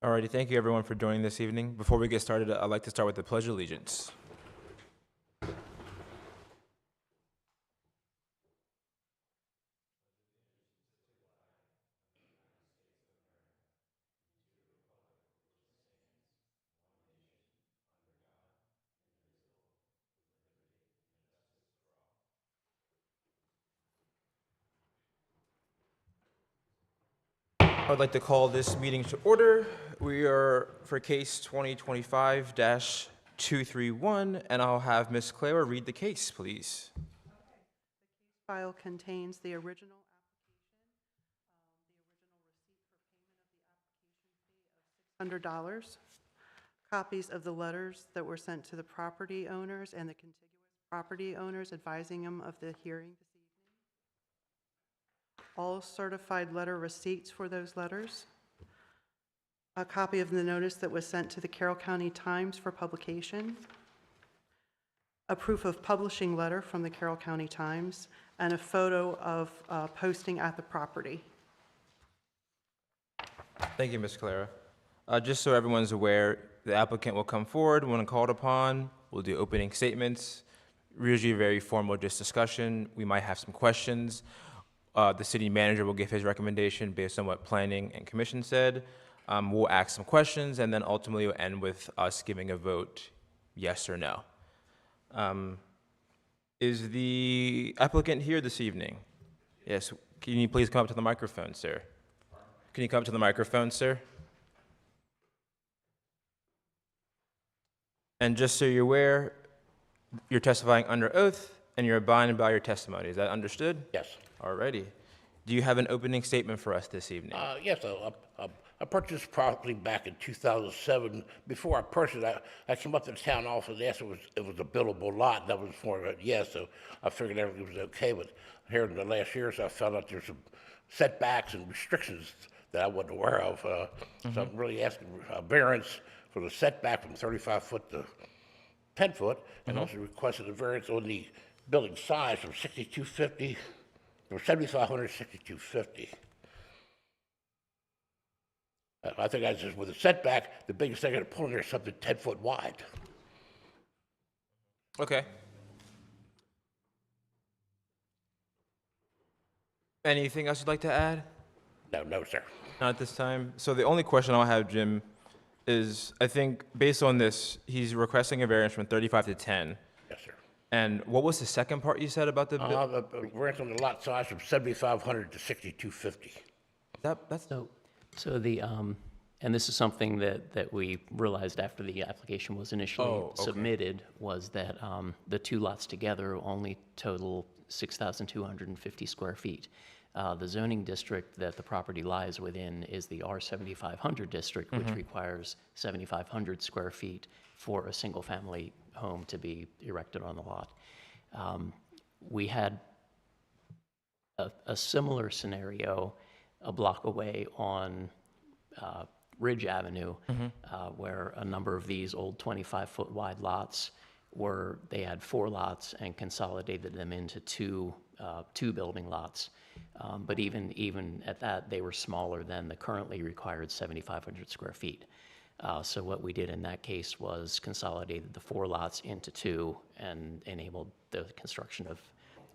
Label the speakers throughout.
Speaker 1: Alrighty, thank you everyone for joining this evening. Before we get started, I'd like to start with the Pledge of Allegiance. I would like to call this meeting to order. We are for case 2025-231, and I'll have Ms. Clara read the case, please.
Speaker 2: File contains the original $100, copies of the letters that were sent to the property owners and the contiguous property owners advising them of the hearing this evening, all certified letter receipts for those letters, a copy of the notice that was sent to the Carroll County Times for publication, a proof of publishing letter from the Carroll County Times, and a photo of posting at the property.
Speaker 1: Thank you, Ms. Clara. Just so everyone's aware, the applicant will come forward when called upon. We'll do opening statements, usually very formal, just discussion. We might have some questions. The city manager will give his recommendation based on what planning and commission said. We'll ask some questions, and then ultimately we'll end with us giving a vote, yes or no. Is the applicant here this evening? Yes. Can you please come up to the microphone, sir? Can you come up to the microphone, sir? And just so you're aware, you're testifying under oath, and you're abiding by your testimony. Is that understood?
Speaker 3: Yes.
Speaker 1: Alrighty. Do you have an opening statement for us this evening?
Speaker 3: Yes, I purchased property back in 2007. Before I purchased it, I came up to the town office and asked if it was a buildable lot. That was for it, yes, so I figured everything was okay. But here in the last years, I found out there's some setbacks and restrictions that I wasn't aware of. So I'm really asking variance for the setback from 35 foot to 10 foot, and also requested a variance on the building size from 6250, from 7,500 to 6250. I think I just, with a setback, the biggest thing I could pull in there is something 10 foot wide.
Speaker 1: Okay. Anything else you'd like to add?
Speaker 3: No, sir.
Speaker 1: Not at this time. So the only question I'll have, Jim, is I think based on this, he's requesting a variance from 35 to 10.
Speaker 3: Yes, sir.
Speaker 1: And what was the second part you said about the bill?
Speaker 3: The variance on the lot size from 7,500 to 6,250.
Speaker 1: That's
Speaker 4: So the, and this is something that we realized after the application was initially submitted, was that the two lots together only total 6,250 square feet. The zoning district that the property lies within is the R7500 district, which requires 7,500 square feet for a single-family home to be erected on the lot. We had a similar scenario a block away on Ridge Avenue, where a number of these old 25-foot wide lots they had 4 lots and consolidated them into two building lots. But even at that, they were smaller than the currently required 7,500 square feet. So what we did in that case was consolidated the 4 lots into 2 and enabled the construction of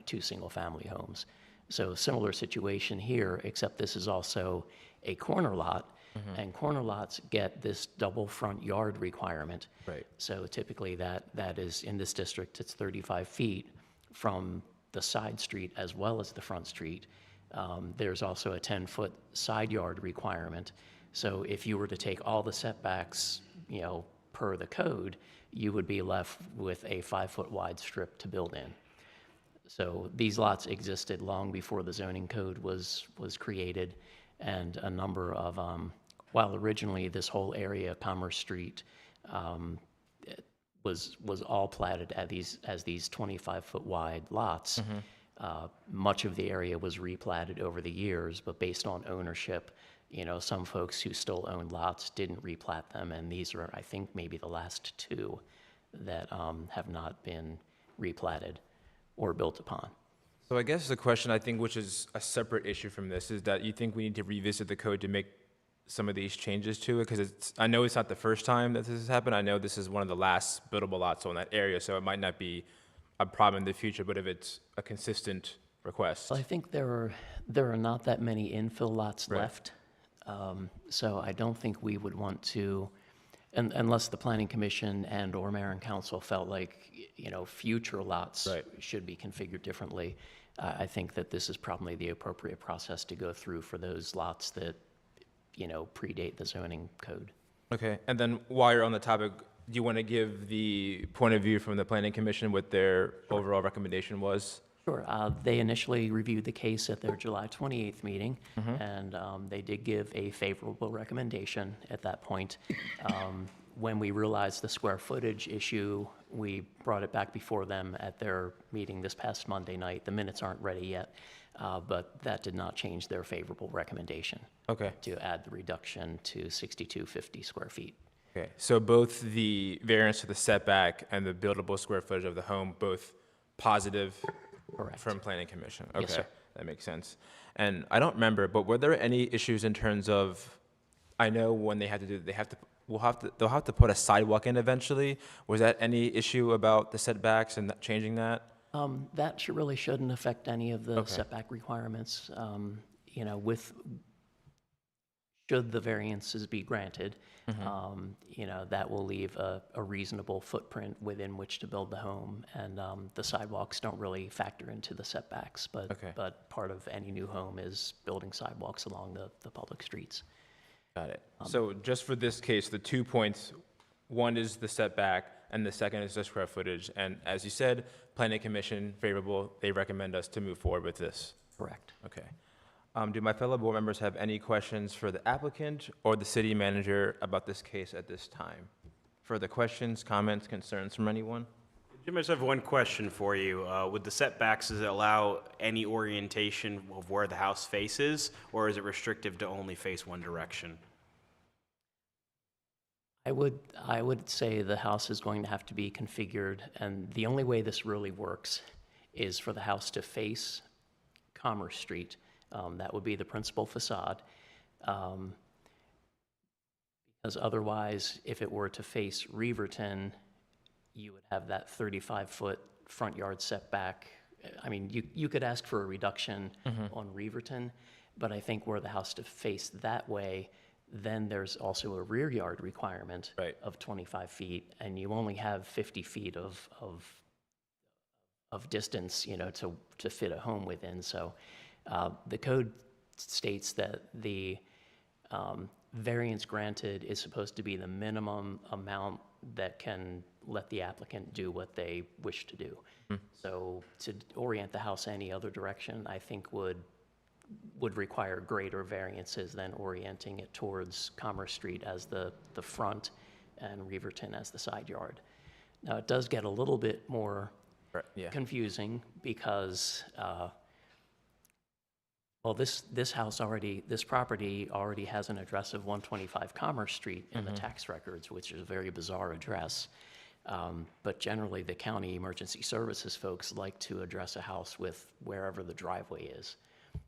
Speaker 4: 2 single-family homes. So similar situation here, except this is also a corner lot, and corner lots get this double front yard requirement.
Speaker 1: Right.
Speaker 4: So typically that is, in this district, it's 35 feet from the side street as well as the front street. There's also a 10-foot side yard requirement. So if you were to take all the setbacks, per the code, you would be left with a 5-foot wide strip to build in. So these lots existed long before the zoning code was created, and a number of, while originally this whole area, Commerce Street, was all platted as these 25-foot wide lots. Much of the area was replatted over the years, but based on ownership, some folks who still owned lots didn't replat them, and these are, I think, maybe the last 2 that have not been replatted or built upon.
Speaker 1: So I guess the question, I think, which is a separate issue from this, is that you think we need to revisit the code to make some of these changes to it? Because I know it's not the first time that this has happened. I know this is one of the last buildable lots on that area, so it might not be a problem in the future, but if it's a consistent request.
Speaker 4: Well, I think there are not that many infill lots
Speaker 1: Right.
Speaker 4: left. So I don't think we would want to, unless the planning commission and/or mayor and council felt like, future lots
Speaker 1: Right.
Speaker 4: should be configured differently. I think that this is probably the appropriate process to go through for those lots that, predate the zoning code.
Speaker 1: Okay, and then while you're on the topic, do you want to give the point of view from the planning commission what their overall recommendation was?
Speaker 4: Sure. They initially reviewed the case at their July 28th meeting, and they did give a favorable recommendation at that point. When we realized the square footage issue, we brought it back before them at their meeting this past Monday night. The minutes aren't ready yet, but that did not change their favorable recommendation
Speaker 1: Okay,
Speaker 4: to add the reduction to 6250 square feet.
Speaker 1: okay, so both the variance to the setback and the buildable square footage of the home, both positive
Speaker 4: Correct.
Speaker 1: from planning commission?
Speaker 4: Yes,
Speaker 1: Okay,
Speaker 4: sir.
Speaker 1: that makes sense. And I don't remember, but were there any issues in terms of, I know when they had to do, they'll have to put a sidewalk in eventually. Was that any issue about the setbacks and changing that?
Speaker 4: That really shouldn't affect any of the
Speaker 1: Okay.
Speaker 4: setback requirements. Should the variances be granted, that will leave a reasonable footprint within which to build the home. And the sidewalks don't really factor into the setbacks,
Speaker 1: Okay.
Speaker 4: but part of any new home is building sidewalks along the public streets.
Speaker 1: Got it. So just for this case, the 2 points, one is the setback, and the second is the square footage. And as you said, planning commission favorable, they recommend us to move forward with this.
Speaker 4: Correct.
Speaker 1: Okay. Do my fellow board members have any questions for the applicant or the city manager about this case at this time? Further questions, comments, concerns from anyone?
Speaker 5: Jim, I just have one question for you. With the setbacks, does it allow any orientation of where the house faces, or is it restrictive to only face one direction?
Speaker 4: I would say the house is going to have to be configured, and the only way this really works is for the house to face Commerce Street. That would be the principal facade. Because otherwise, if it were to face Reverton, you would have that 35-foot front yard setback. I mean, you could ask for a reduction on Reverton, but I think were the house to face that way, then there's also a rear yard requirement
Speaker 1: Right.
Speaker 4: of 25 feet, and you only have 50 feet of distance, to fit a home within. So the code states that the variance granted is supposed to be the minimum amount that can let the applicant do what they wish to do. So to orient the house any other direction, I think would require greater variances than orienting it towards Commerce Street as the front and Reverton as the side yard. Now, it does get a little bit more
Speaker 1: Right, yeah.
Speaker 4: confusing because, this property already has an address of 125 Commerce Street in the tax records, which is a very bizarre address. But generally, the county emergency services folks like to address a house with wherever the driveway is.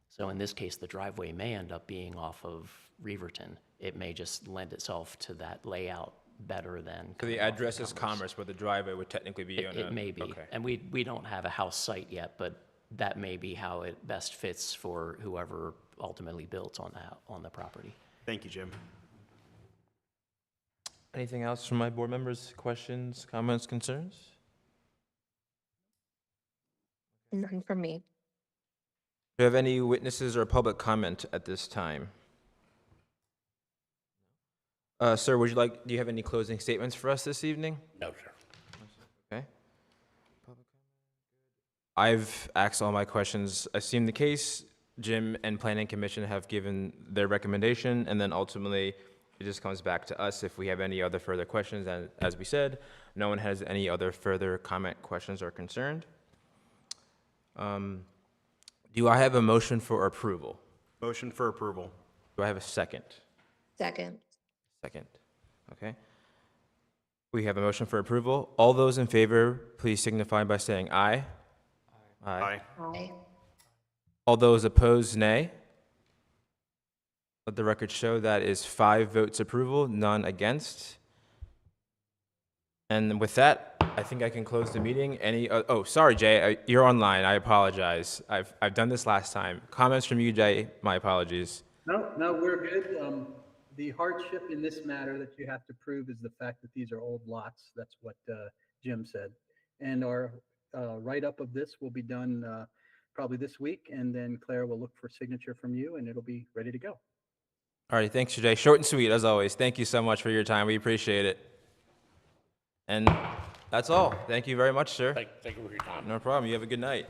Speaker 4: So in this case, the driveway may end up being off of Reverton. It may just lend itself to that layout better than.
Speaker 1: So the
Speaker 4: coming off of
Speaker 1: address is Commerce, but the driveway would technically be on a...
Speaker 4: It may be.
Speaker 1: Okay.
Speaker 4: And we don't have a house site yet, but that may be how it best fits for whoever ultimately builds on the property.
Speaker 5: Thank you, Jim.
Speaker 1: Anything else from my board members? Questions, comments, concerns?
Speaker 6: None from me.
Speaker 1: Do you have any witnesses or public comment at this time? Sir, do you have any closing statements for us this evening?
Speaker 3: No, sir.
Speaker 1: Okay. I've asked all my questions. I've seen the case. Jim and Planning Commission have given their recommendation, and then ultimately, it just comes back to us if we have any other further questions. And as we said, no one has any other further comment, questions, or concern. Do I have a motion for approval?
Speaker 5: Motion for approval.
Speaker 1: Do I have a second?
Speaker 6: Second.
Speaker 1: Second. Okay. We have a motion for approval. All those in favor, please signify by saying aye.
Speaker 5: Aye.
Speaker 6: Aye.
Speaker 1: All those opposed, nay. Let the record show that is 5 votes approval, none against. And with that, I think I can close the meeting. Oh, sorry, Jay, you're online. I apologize. I've done this last time. Comments from you, Jay? My apologies.
Speaker 7: No, we're good. The hardship in this matter that you have to prove is the fact that these are old lots. That's what Jim said. And our write-up of this will be done probably this week, and then Claire will look for signature from you, and it'll be ready to go.
Speaker 1: All right, thanks, Jay. Short and sweet, as always. Thank you so much for your time. We appreciate it. And that's all. Thank you very much, sir.
Speaker 3: Thank you for your time.
Speaker 1: No problem. You have a good night.